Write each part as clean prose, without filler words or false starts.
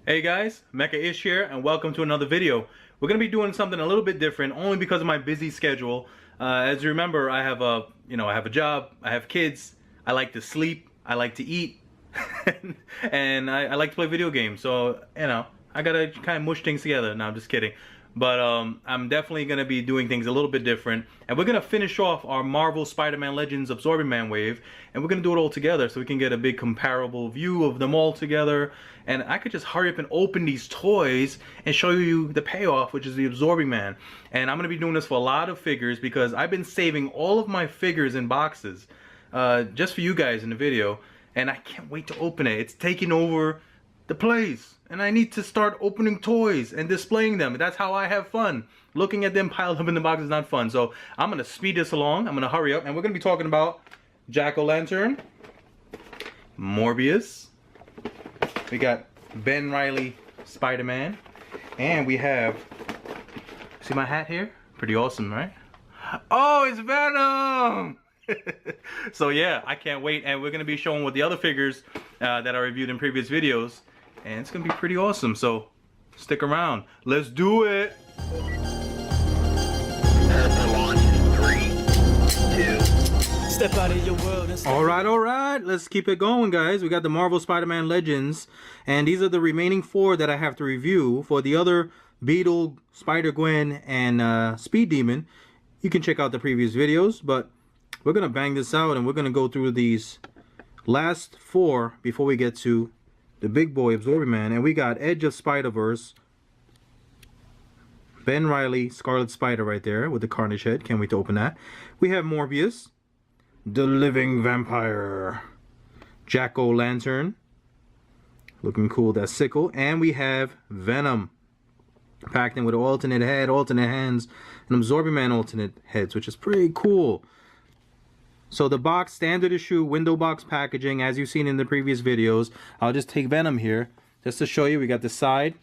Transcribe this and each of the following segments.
Hey guys, Mecha-ish here, and welcome to another video. We're gonna be doing something a little bit different, only because of my busy schedule. As you remember, I have a job, I have kids, I like to sleep, I like to eat, and I like to play video games. So I gotta kind of mush things together. No, I'm just kidding. But I'm definitely gonna be doing things a little bit different, and we're gonna finish off our Marvel Spider-Man Legends Absorbing Man wave, and we're gonna do it all together so we can get a big comparable view of them all together. And I could just hurry up and open these toys and show you the payoff, which is the Absorbing Man. And I'm gonna be doing this for a lot of figures because I've been saving all of my figures in boxes just for you guys in the video, and I can't wait to open it. It's taking over the place, and I need to start opening toys and displaying them. That's how I have fun. Looking at them piled up in the box is not fun. So I'm gonna speed this along. I'm gonna hurry up, and we're gonna be talking about Jack-o'-lantern, Morbius, we got Ben Reilly Spider-Man, and we have, see my hat here? Pretty awesome, right? Oh, it's Venom! So yeah, I can't wait, and we're gonna be showing what the other figures that I reviewed in previous videos, and it's gonna be pretty awesome. So stick around. Let's do it. Step out of your world and all right. Let's keep it going, guys. We got the Marvel Spider-Man Legends, and these are the remaining 4 that I have to review. For the other Beetle, Spider-Gwen, and Speed Demon, you can check out the previous videos, but we're gonna bang this out, and we're gonna go through these last 4 before we get to the big boy Absorbing Man. And we got Edge of Spider-Verse, Ben Reilly, Scarlet Spider right there with the Carnage head. Can't wait to open that. We have Morbius, the Living Vampire, Jack-o'-lantern, looking cool, that sickle. And we have Venom, packed in with an alternate head, alternate hands, and Absorbing Man alternate heads, which is pretty cool. So the box, standard issue, window box packaging, as you've seen in the previous videos. I'll just take Venom here, just to show you. We got the side,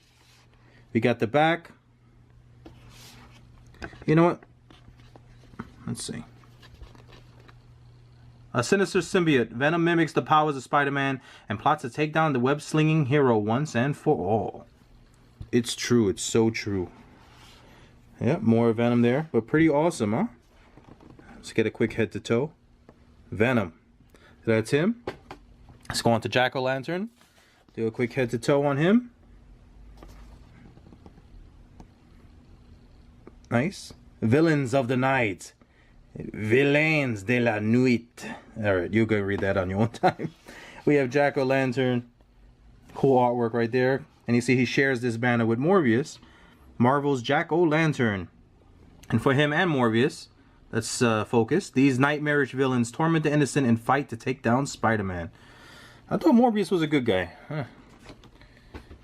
we got the back. You know what? Let's see. A sinister symbiote, Venom mimics the powers of Spider-Man and plots to take down the web-slinging hero once and for all. It's true, it's so true. Yep, more Venom there, but pretty awesome, huh? Let's get a quick head to toe. Venom. That's him. Let's go on to Jack-o'-lantern. Do a quick head to toe on him. Nice. Villains of the night. Villains de la nuit. Alright, you go read that on your own time. We have Jack-o'-lantern. Cool artwork right there. And you see he shares this banner with Morbius. Marvel's Jack-o'-lantern. And for him and Morbius, let's focus. These nightmarish villains torment the innocent and fight to take down Spider-Man. I thought Morbius was a good guy. Huh.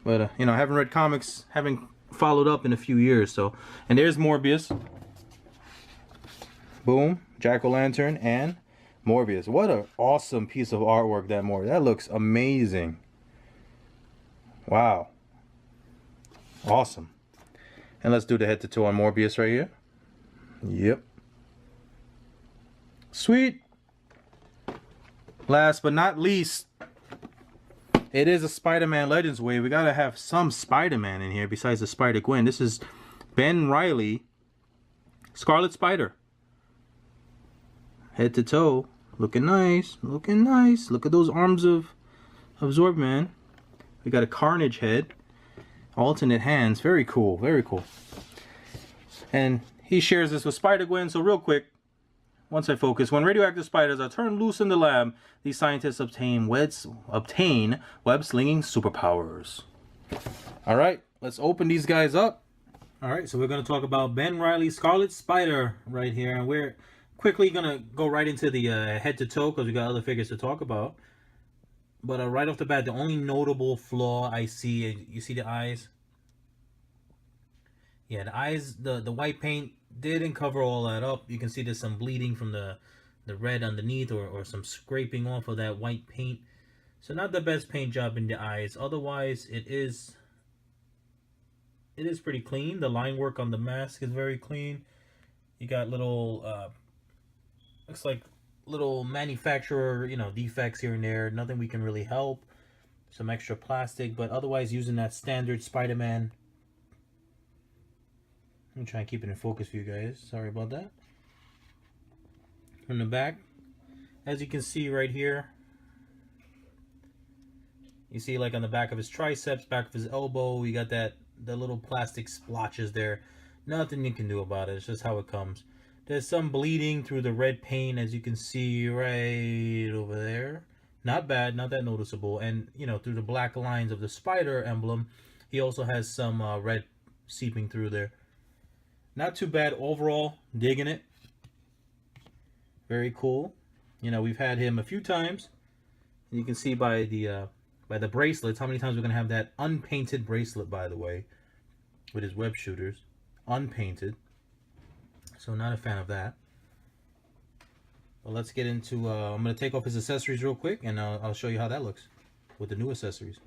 But, I haven't read comics, haven't followed up in a few years. So, and there's Morbius. Boom. Jack-o'-lantern and Morbius. What an awesome piece of artwork that Morbius. That looks amazing. Wow. Awesome. And let's do the head to toe on Morbius right here. Yep. Sweet. Last but not least, it is a Spider-Man Legends wave. We gotta have some Spider-Man in here besides the Spider-Gwen. This is Ben Reilly, Scarlet Spider. Head to toe. Looking nice. Looking nice. Look at those arms of Absorb Man. We got a Carnage head. Alternate hands. Very cool. Very cool. And he shares this with Spider-Gwen. So real quick, once I focus, when radioactive spiders are turned loose in the lab, these scientists obtain web-slinging superpowers. Alright, let's open these guys up. Alright, so we're going to talk about Ben Reilly, Scarlet Spider right here. And we're quickly going to go right into the head to toe because we got other figures to talk about. But right off the bat, the only notable flaw I see, you see the eyes? Yeah, the eyes, the white paint didn't cover all that up. You can see there's some bleeding from the red underneath or some scraping off of that white paint. So not the best paint job in the eyes. Otherwise, it is pretty clean. The line work on the mask is very clean. You got little, looks like little manufacturer, defects here and there. Nothing we can really help. some extra plastic, but otherwise using that standard Spider-Man. I'm trying to keep it in focus for you guys. Sorry about that. From the back, as you can see right here, you see like on the back of his triceps, back of his elbow, you got the little plastic splotches there. Nothing you can do about it. It's just how it comes. There's some bleeding through the red paint, as you can see right over there. Not bad, not that noticeable. And, you know, through the black lines of the spider emblem, he also has some red seeping through there. Not too bad overall. Digging it. Very cool. You know, we've had him a few times. And you can see by the bracelets how many times we're going to have that unpainted bracelet, by the way, with his web shooters. Unpainted. So not a fan of that. Well, let's get into, I'm going to take off his accessories real quick, and I'll show you how that looks with the new accessories.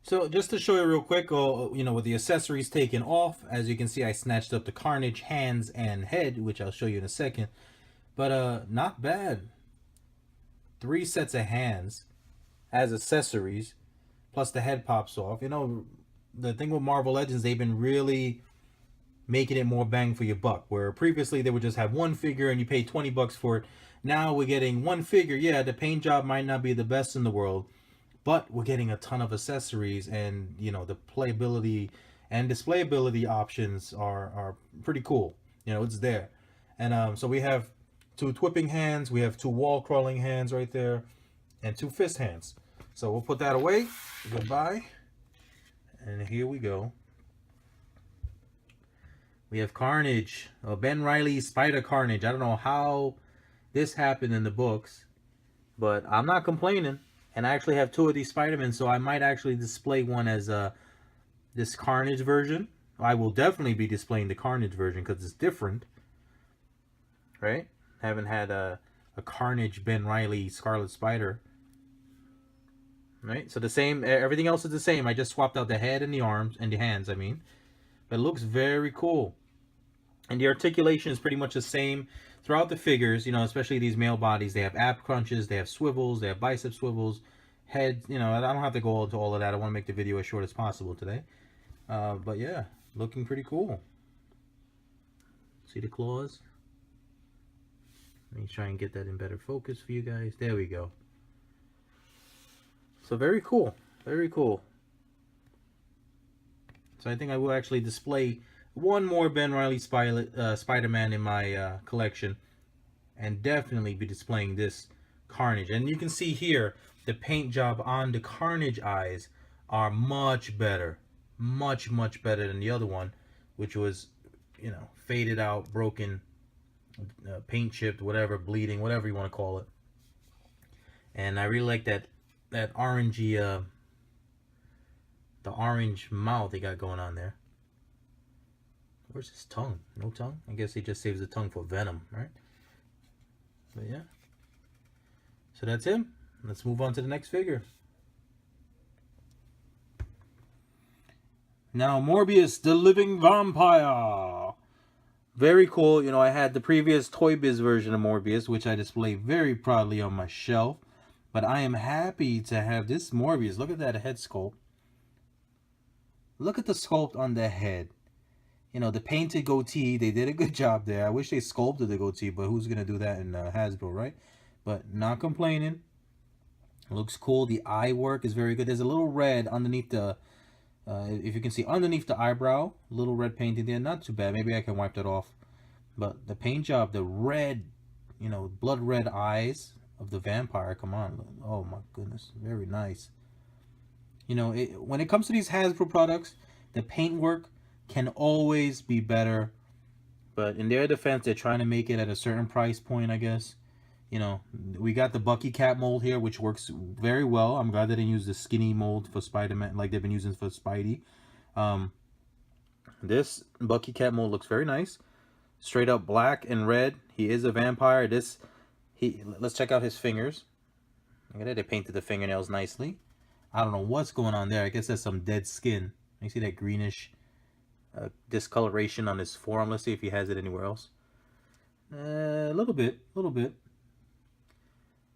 So just to show you real quick, you know, with the accessories taken off, as you can see, I snatched up the Carnage hands and head, which I'll show you in a second. But not bad. 3 sets of hands as accessories, plus the head pops off. You know, the thing with Marvel Legends, they've been really making it more bang for your buck, where previously they would just have one figure and you pay 20 bucks for it. Now we're getting one figure. Yeah, the paint job might not be the best in the world, but we're getting a ton of accessories, and you know, the playability and displayability options are pretty cool. You know, it's there. And so we have 2 whipping hands, we have 2 wall crawling hands right there, and 2 fist hands. So we'll put that away. Goodbye. And here we go. We have Carnage, Ben Reilly's Spider-Carnage. I don't know how this happened in the books, but I'm not complaining. And I actually have 2 of these Spider-Men, so I might actually display one as this Carnage version. I will definitely be displaying the Carnage version because it's different, right? Haven't had a Carnage Ben Reilly Scarlet Spider, right? So the same, everything else is the same. I just swapped out the head and the arms and the hands, I mean. But it looks very cool. And the articulation is pretty much the same throughout the figures, you know, especially these male bodies. They have ab crunches, they have swivels, they have bicep swivels, head, you know, I don't have to go into all of that. I want to make the video as short as possible today. But yeah, looking pretty cool. See the claws? Let me try and get that in better focus for you guys. There we go. So very cool. Very cool. So I think I will actually display one more Ben Reilly Spider-Man in my collection, and definitely be displaying this Carnage. And you can see here the paint job on the Carnage eyes are much better, much better than the other one, which was, you know, faded out, broken, paint chipped, whatever, bleeding, whatever you want to call it. And I really like that orangey, the orange mouth they got going on there. Where's his tongue? No tongue? I guess he just saves the tongue for Venom, right? But yeah. So that's him. Let's move on to the next figure. Now, Morbius, the living vampire. Very cool. You know, I had the previous Toy Biz version of Morbius, which I display very proudly on my shelf. But I am happy to have this Morbius. Look at that head sculpt. Look at the sculpt on the head. You know, the painted goatee, they did a good job there. I wish they sculpted the goatee, but who's going to do that in Hasbro, right? But not complaining. Looks cool. The eye work is very good. There's a little red underneath the, if you can see, underneath the eyebrow. Little red painting there. Not too bad. Maybe I can wipe that off. But the paint job, the red, you know, blood red eyes of the vampire. Come on. Oh, my goodness. Very nice. You know, when it comes to these Hasbro products, the paint work can always be better, but in their defense, they're trying to make it at a certain price point, I guess. You know, we got the Bucky Cat mold here, which works very well. I'm glad they didn't use the skinny mold for Spider-Man like they've been using for Spidey. This Bucky Cat mold looks very nice. Straight up black and red. He is a vampire. Let's check out his fingers. Look at it. They painted the fingernails nicely. I don't know what's going on there. I guess that's some dead skin. You see that greenish discoloration on his forearm. Let's see if he has it anywhere else. A little bit.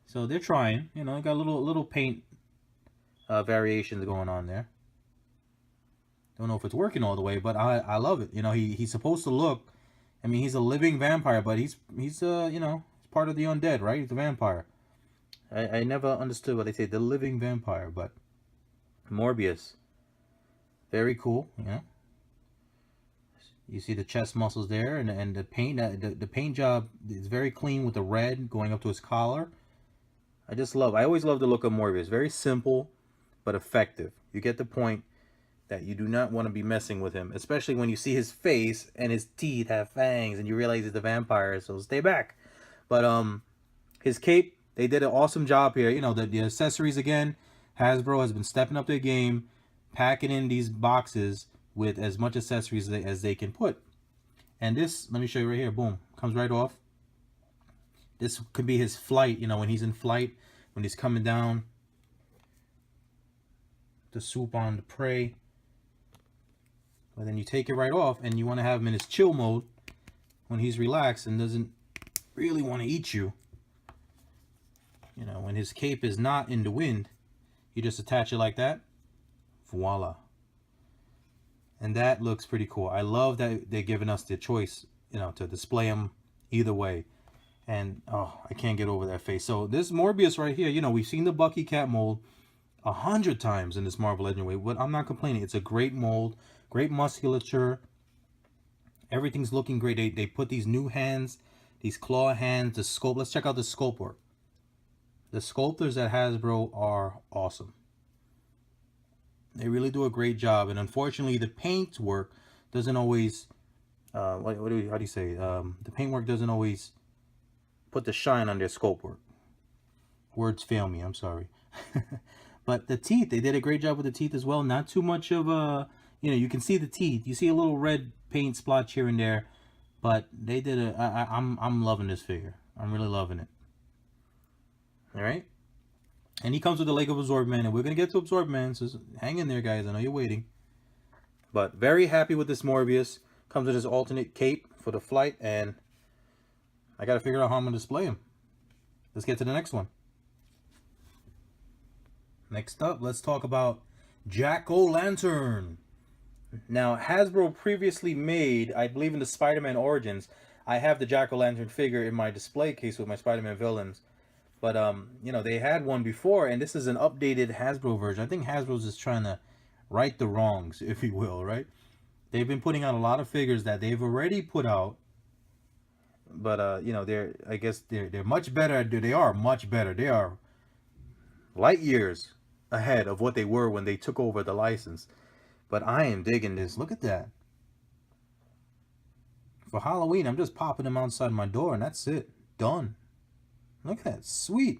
So they're trying, you know, got little paint variations going on there. Don't know if it's working all the way, but I love it. You know, he's supposed to look. I mean, he's a living vampire, but he's you know, he's part of the undead, right? He's a vampire. I never understood what they say, the living vampire, but Morbius, very cool. You know, you see the chest muscles there, and the paint the paint job is very clean with the red going up to his collar. I always love the look of Morbius. Very simple, but effective. You get the point that you do not want to be messing with him, especially when you see his face and his teeth have fangs and you realize he's a vampire, so stay back. But his cape, they did an awesome job here. You know, the accessories again, Hasbro has been stepping up their game, packing in these boxes with as much accessories as they can put. And this, let me show you right here, boom, comes right off. This could be his flight, you know, when he's in flight, when he's coming down to swoop on the prey. But then you take it right off, and you want to have him in his chill mode when he's relaxed and doesn't really want to eat you. You know, when his cape is not in the wind, you just attach it like that. Voila. And that looks pretty cool. I love that they're giving us the choice, you know, to display him either way. And, oh, I can't get over that face. So this Morbius right here, you know, we've seen the Bucky Cat mold 100 times in this Marvel Legend wave, but I'm not complaining. It's a great mold. Great musculature. Everything's looking great. They put these new hands, these claw hands, the sculpt. Let's check out the sculpt work. The sculptors at Hasbro are awesome. They really do a great job. And unfortunately, the paint work doesn't always, how do you say? The paint work doesn't always put the shine on their sculpt work. Words fail me. I'm sorry. But the teeth, they did a great job with the teeth as well. Not too much of a... You know, you can see the teeth. You see a little red paint splotch here and there, but they did I'm loving this figure. I'm really loving it. All right, and he comes with the leg of Absorb Man, and we're gonna get to Absorb Man. So hang in there, guys. I know you're waiting, but very happy with this Morbius. Comes with his alternate cape for the flight, and I gotta figure out how I'm gonna display him. Let's get to the next one. Next up, let's talk about Jack-O-Lantern. Now, Hasbro previously made, I believe in the Spider-Man Origins, I have the Jack-O-Lantern figure in my display case with my Spider-Man villains. But, you know, they had one before, and this is an updated Hasbro version. I think Hasbro's just trying to right the wrongs, if you will, right? They've been putting out a lot of figures that they've already put out. But, you know, I guess they're much better. They are much better. They are light years ahead of what they were when they took over the license. But I am digging this. Look at that. For Halloween, I'm just popping them outside my door, and that's it. Done. Look at that. Sweet.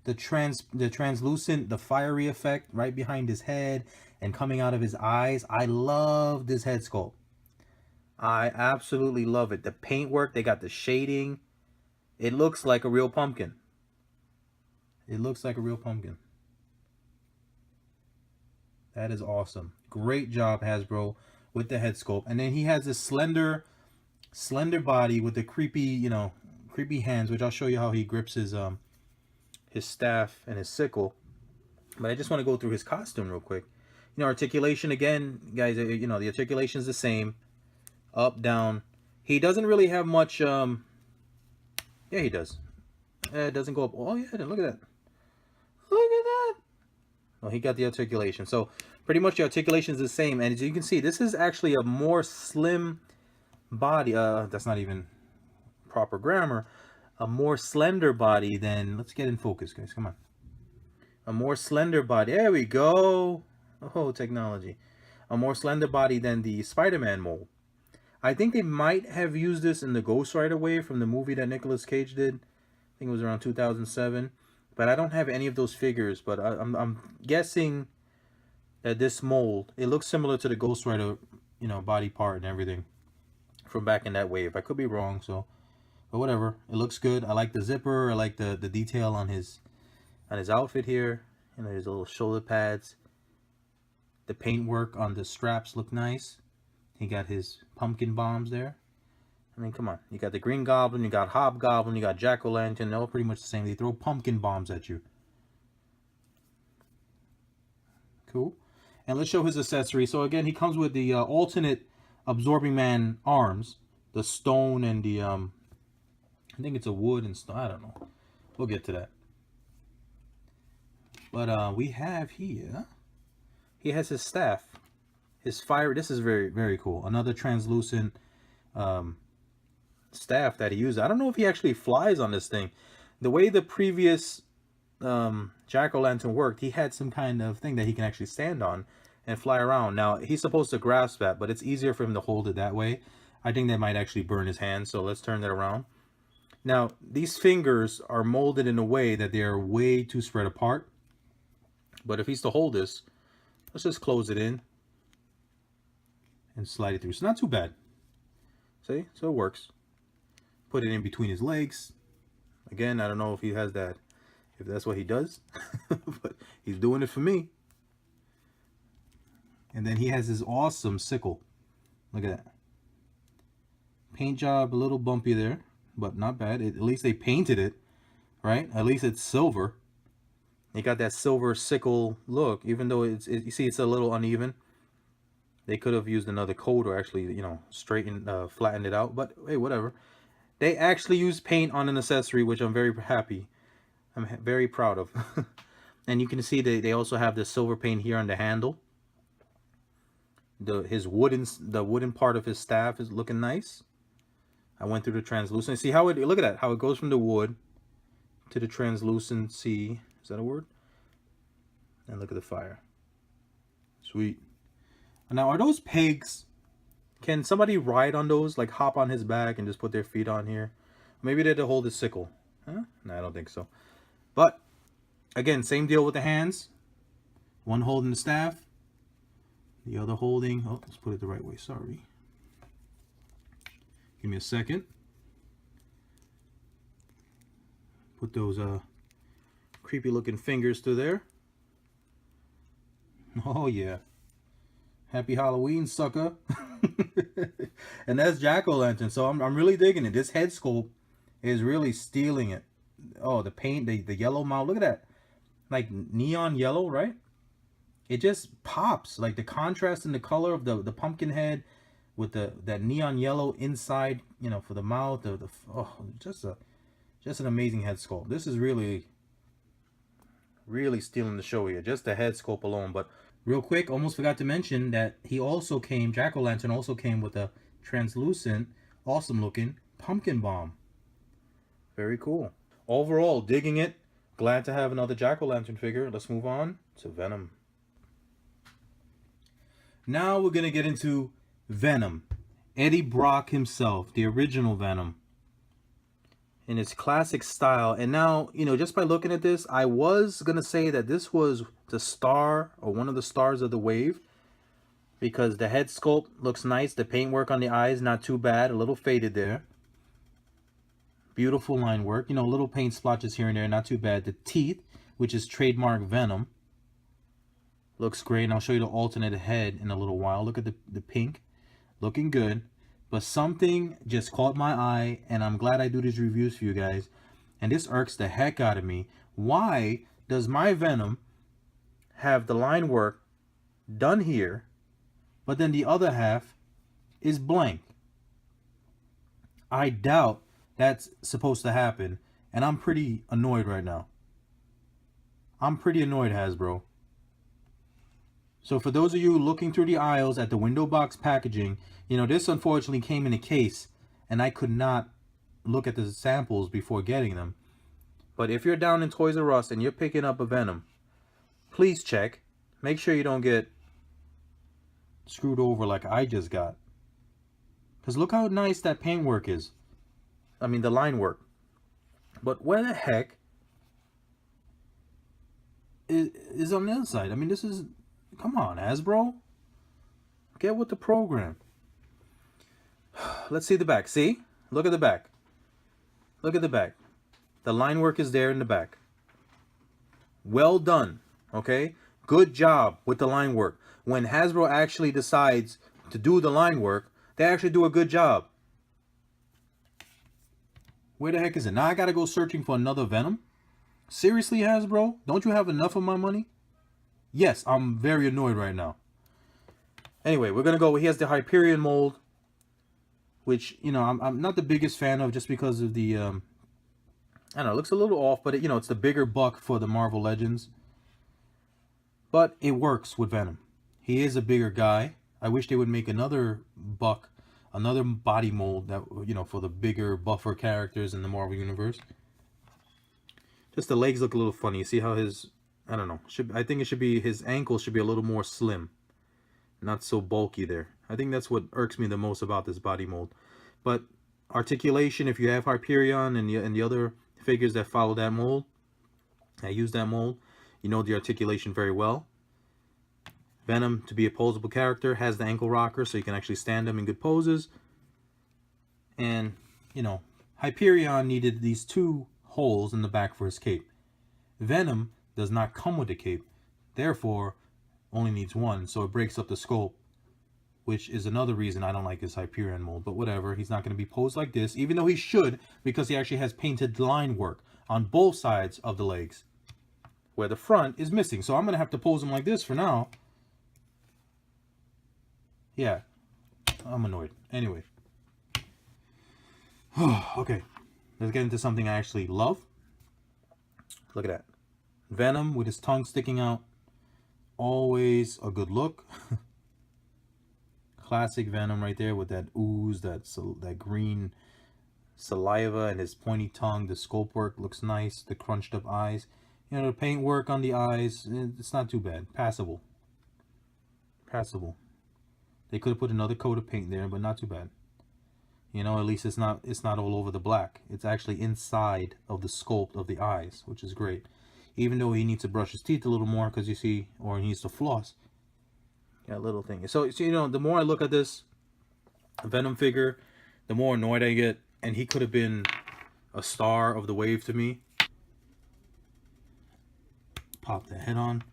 The translucent, the fiery effect right behind his head and coming out of his eyes. I love this head sculpt. I absolutely love it. The paintwork, they got the shading. It looks like a real pumpkin. It looks like a real pumpkin. That is awesome. Great job, Hasbro, with the head sculpt. And then he has this slender body with the creepy, you know, creepy hands, which I'll show you how he grips his staff and his sickle. But I just want to go through his costume real quick. You know, articulation again, guys, you know, the articulation is the same. Up, down. He doesn't really have much, yeah, he does. It doesn't go up. Oh, yeah, look at that. Look at that. Oh, he got the articulation. So pretty much the articulation is the same. And as you can see, this is actually a more slim body. That's not even proper grammar. A more slender body than, let's get in focus, guys. Come on. A more slender body. There we go. Oh, technology. A more slender body than the Spider-Man mold. I think they might have used this in the Ghost Rider wave from the movie that Nicolas Cage did. I think it was around 2007. But I don't have any of those figures. But I'm guessing that this mold, it looks similar to the Ghost Rider, you know, body part and everything from back in that wave. I could be wrong, so, but whatever. It looks good. I like the zipper. I like the detail on his outfit here. You know, his little shoulder pads. The paintwork on the straps look nice. He got his pumpkin bombs there. I mean, come on. You got the Green Goblin, you got Hobgoblin, you got Jack-O-Lantern. They're all pretty much the same. They throw pumpkin bombs at you. Cool. And let's show his accessory. So again, he comes with the alternate Absorbing Man arms. The stone and the, I think it's a wood and stone. I don't know. We'll get to that. But we have here, he has his staff. His fire, this is very, very cool. Another translucent staff that he uses. I don't know if he actually flies on this thing. The way the previous Jack-O-Lantern worked, he had some kind of thing that he can actually stand on and fly around. Now, he's supposed to grasp that, but it's easier for him to hold it that way. I think that might actually burn his hand, so let's turn that around. Now, these fingers are molded in a way that they are way too spread apart. But if he's to hold this, let's just close it in and slide it through. It's not too bad. See? So it works. Put it in between his legs. Again, I don't know if he has that, if that's what he does, but he's doing it for me. And then he has his awesome sickle. Look at that. Paint job, a little bumpy there, but not bad. At least they painted it, right? At least it's silver. They got that silver sickle look, even though you see it's a little uneven. They could have used another coat or actually, you know, straightened, flattened it out. But hey, whatever. They actually used paint on an accessory, which I'm very happy. I'm very proud of. And you can see they also have the silver paint here on the handle. The wooden part of his staff is looking nice. I went through the translucent. See how it, look at that, how it goes from the wood to the translucency. Is that a word? And look at the fire. Sweet. Now, are those pigs? Can somebody ride on those? Like hop on his back and just put their feet on here? Maybe they're to hold his sickle. Huh? No, I don't think so. But, again, same deal with the hands. One holding the staff. The other holding... Oh, let's put it the right way. Sorry. Give me a second. Put those creepy looking fingers through there. Oh yeah. Happy Halloween, sucker. And that's Jack-O-Lantern. So I'm really digging it. This head sculpt is really stealing it. Oh, the paint, the yellow mouth. Look at that. Like neon yellow, right? It just pops. Like the contrast in the color of the pumpkin head with that neon yellow inside, you know, for the mouth. Just an amazing head sculpt. This is really stealing the show here. Just the head sculpt alone. But real quick, almost forgot to mention that he also came, Jack-O-Lantern also came with a translucent, awesome looking pumpkin bomb. Very cool. Overall, digging it. Glad to have another Jack-O-Lantern figure. Let's move on to Venom. Now we're going to get into Venom. Eddie Brock himself, the original Venom. In its classic style. And now, you know, just by looking at this, I was going to say that this was the star or one of the stars of the wave. Because the head sculpt looks nice. The paintwork on the eyes, not too bad. A little faded there. Beautiful line work. You know, little paint splotches here and there, not too bad. The teeth, which is trademark Venom. Looks great. And I'll show you the alternate head in a little while. Look at the pink. Looking good. But something just caught my eye, and I'm glad I do these reviews for you guys. And this irks the heck out of me. Why does my Venom have the line work done here, but then the other half is blank? I doubt that's supposed to happen, and I'm pretty annoyed right now. I'm pretty annoyed, Hasbro. So for those of you looking through the aisles at the window box packaging, you know, this unfortunately came in a case and I could not look at the samples before getting them. But if you're down in Toys R Us and you're picking up a Venom, please check. Make sure you don't get screwed over like I just got. Because look how nice that paintwork is. I mean, the line work. But where the heck is on the other side? I mean, this is... Come on, Hasbro. Get with the program. Let's see the back. See? Look at the back. Look at the back. The line work is there in the back. Well done. Okay? Good job with the line work. When Hasbro actually decides to do the line work, they actually do a good job. Where the heck is it? Now I gotta go searching for another Venom? Seriously, Hasbro? Don't you have enough of my money? Yes, I'm very annoyed right now. Anyway, we're gonna go. He has the Hyperion mold, which, you know, I'm not the biggest fan of, just because of the I don't know, it looks a little off, but it, you know, it's the bigger buck for the Marvel Legends. But it works with Venom. He is a bigger guy. I wish they would make another buck, another body mold that, you know, for the bigger, buffer characters in the Marvel Universe. Just the legs look a little funny. You see how his, I don't know, I think it should be, his ankles should be a little more slim. Not so bulky there. I think that's what irks me the most about this body mold. But articulation, if you have Hyperion and the other figures that follow that mold, that use that mold, you know the articulation very well. Venom, to be a posable character, has the ankle rocker, so you can actually stand him in good poses. And, you know, Hyperion needed these 2 holes in the back for his cape. Venom does not come with a cape, therefore only needs 1, so it breaks up the sculpt, which is another reason I don't like his Hyperion mold. But whatever, he's not going to be posed like this, even though he should, because he actually has painted line work on both sides of the legs, where the front is missing. So I'm going to have to pose him like this for now. Yeah, I'm annoyed. Anyway. Okay, let's get into something I actually love. Look at that. Venom with his tongue sticking out. Always a good look. Classic Venom right there with that ooze, that green saliva, and his pointy tongue. The sculpt work looks nice. The crunched up eyes. You know, the paint work on the eyes, it's not too bad. Passable. Passable. They could have put another coat of paint there, but not too bad. You know, at least it's not all over the black. It's actually inside of the sculpt of the eyes, which is great. Even though he needs to brush his teeth a little more, because you see, or he needs to floss. Yeah, little thing. So, you know, the more I look at this Venom figure, the more annoyed I get. And he could have been a star of the wave to me. Pop the head on.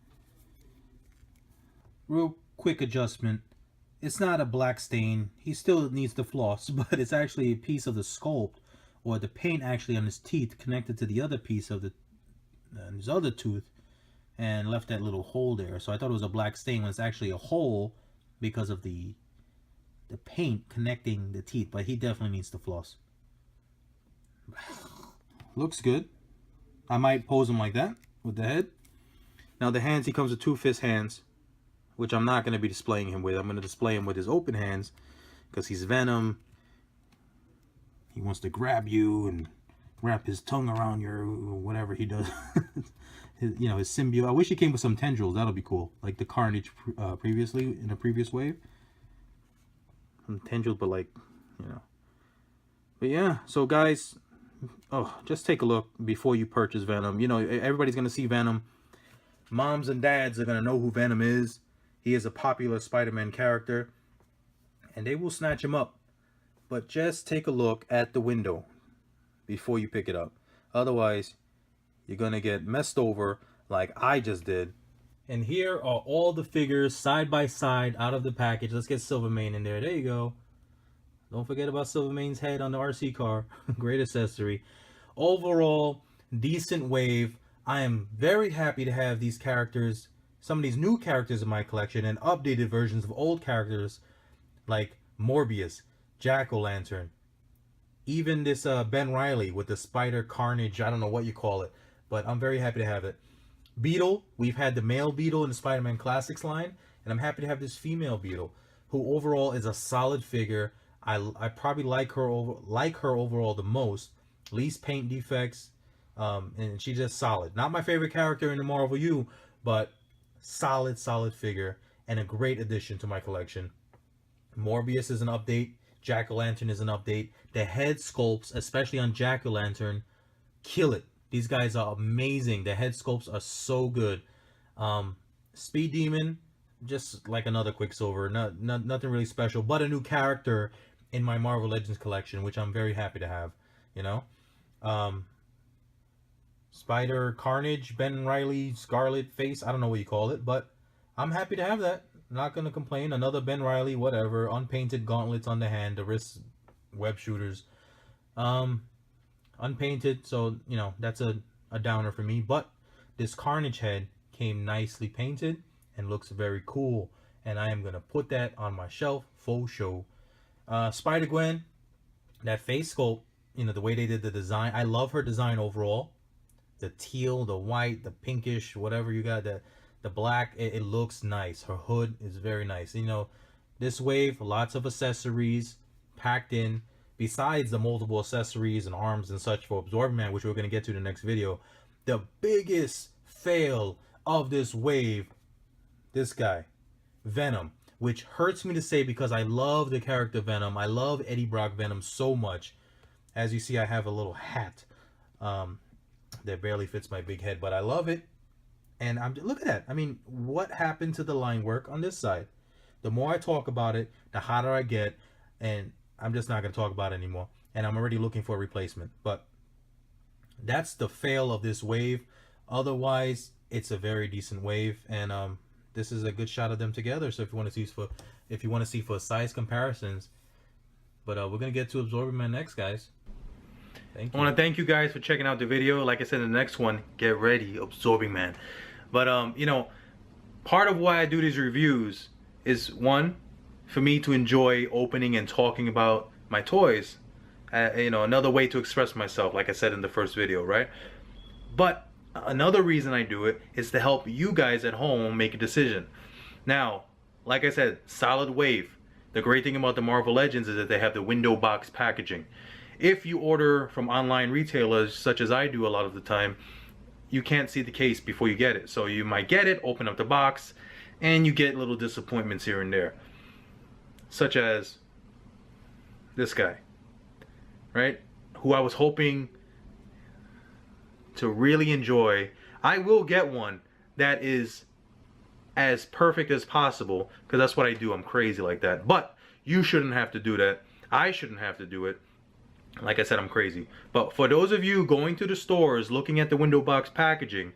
Real quick adjustment. It's not a black stain. He still needs to floss, but it's actually a piece of the sculpt, or the paint actually on his teeth connected to the other piece of his other tooth, and left that little hole there. So I thought it was a black stain when it's actually a hole because of the paint connecting the teeth. But he definitely needs to floss. Looks good. I might pose him like that with the head. Now the hands, he comes with 2 fist hands, which I'm not going to be displaying him with. I'm going to display him with his open hands, because he's Venom. He wants to grab you and wrap his tongue around your, whatever he does. You know, his symbiote. I wish he came with some tendrils. That'll be cool. Like the Carnage previously, in a previous wave. Some tendrils, but like, you know. But yeah, so guys, just take a look before you purchase Venom. You know, everybody's going to see Venom. Moms and dads are going to know who Venom is. He is a popular Spider-Man character, and they will snatch him up. But just take a look at the window before you pick it up. Otherwise, you're going to get messed over like I just did. And here are all the figures side by side out of the package. Let's get Silvermane in there. There you go. Don't forget about Silvermane's head on the RC car. Great accessory. Overall, decent wave. I am very happy to have these characters, some of these new characters in my collection, and updated versions of old characters like Morbius, Jack-O-Lantern, even this Ben Reilly with the spider-carnage. I don't know what you call it, but I'm very happy to have it. Beetle, we've had the male Beetle in the Spider-Man Classics line, and I'm happy to have this female Beetle, who overall is a solid figure. I probably like her overall the most. Least paint defects, and she's just solid. Not my favorite character in the Marvel U, but solid figure and a great addition to my collection. Morbius is an update. Jack-O-Lantern is an update. The head sculpts, especially on Jack-O-Lantern, kill it. These guys are amazing. The head sculpts are so good. Speed Demon, just like another Quicksilver. Nothing really special, but a new character in my Marvel Legends collection, which I'm very happy to have. You know, Spider-Carnage, Ben Reilly, Scarlet Face. I don't know what you call it, but I'm happy to have that. Not gonna complain. Another Ben Reilly, whatever. Unpainted gauntlets on the hand, the wrist web shooters. unpainted, so you know that's a downer for me. But this Carnage head came nicely painted and looks very cool, and I am gonna put that on my shelf for show. Spider-Gwen, that face sculpt, you know, the way they did the design, I love her design overall. The teal, the white, the pinkish, whatever you got, the black, it looks nice. Her hood is very nice. You know, this wave, lots of accessories packed in. Besides the multiple accessories and arms and such for Absorbing Man, which we're going to get to in the next video, the biggest fail of this wave, this guy, Venom, which hurts me to say because I love the character Venom. I love Eddie Brock Venom so much. As you see, I have a little hat that barely fits my big head, but I love it. And look at that. I mean, what happened to the line work on this side? The more I talk about it, the hotter I get, and I'm just not going to talk about it anymore. And I'm already looking for a replacement. But that's the fail of this wave. Otherwise, it's a very decent wave, and this is a good shot of them together. So if you want to see for size comparisons, but we're gonna get to Absorbing Man next, guys. Thank you. I want to thank you guys for checking out the video. Like I said, in the next one, get ready, Absorbing Man. But you know, part of why I do these reviews is, one, for me to enjoy opening and talking about my toys. You know, another way to express myself, like I said in the first video, right? But another reason I do it is to help you guys at home make a decision. Now, like I said, solid wave. The great thing about the Marvel Legends is that they have the window box packaging. If you order from online retailers, such as I do a lot of the time, you can't see the case before you get it. So you might get it, open up the box, and you get little disappointments here and there. Such as this guy, right? Who I was hoping to really enjoy. I will get one that is as perfect as possible, because that's what I do. I'm crazy like that. But you shouldn't have to do that. I shouldn't have to do it. Like I said, I'm crazy. But for those of you going to the stores, looking at the window box packaging,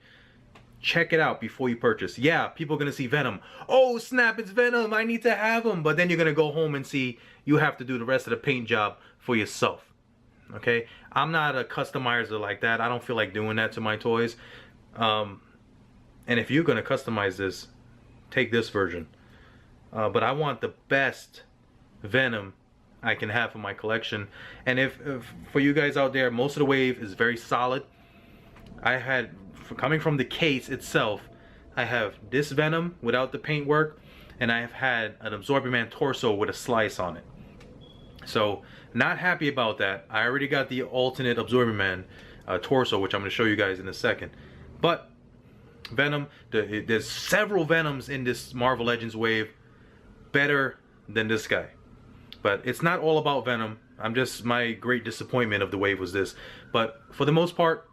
check it out before you purchase. Yeah, people are going to see Venom. Oh, snap, it's Venom. I need to have him. But then you're going to go home and see you have to do the rest of the paint job for yourself. Okay? I'm not a customizer like that. I don't feel like doing that to my toys. And if you're going to customize this, take this version. But I want the best Venom I can have for my collection. And if for you guys out there, most of the wave is very solid. I had, coming from the case itself, I have this Venom without the paint work, and I have had an Absorbing Man torso with a slice on it. So not happy about that. I already got the alternate Absorbing Man torso, which I'm going to show you guys in a second. But Venom, there's several Venoms in this Marvel Legends wave better than this guy. But it's not all about Venom. My great disappointment of the wave was this. But for the most part,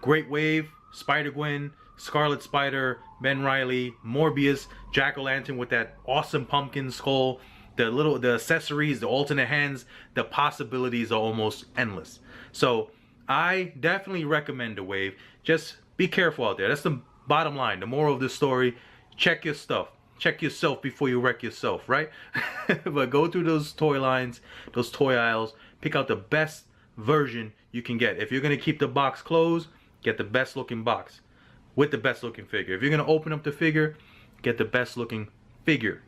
great wave. Spider-Gwen, Scarlet Spider, Ben Reilly, Morbius, Jack-O-Lantern with that awesome pumpkin skull, the accessories, the alternate hands, the possibilities are almost endless. So I definitely recommend the wave. Just be careful out there. That's the bottom line. The moral of this story, check your stuff. Check yourself before you wreck yourself, right? But go through those toy lines, those toy aisles, pick out the best version you can get. If you're going to keep the box closed, get the best looking box with the best looking figure. If you're going to open up the figure, get the best looking figure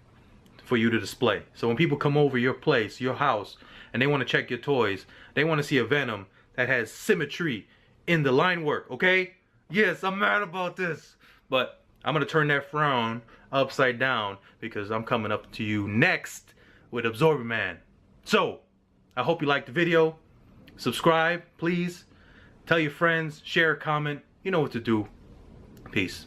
for you to display. So when people come over your place, your house, and they want to check your toys, they want to see a Venom that has symmetry in the line work, okay? Yes, I'm mad about this, but I'm going to turn that frown upside down because I'm coming up to you next with Absorbing Man. So, I hope you liked the video. Subscribe, please. Tell your friends, share, comment. You know what to do. Peace.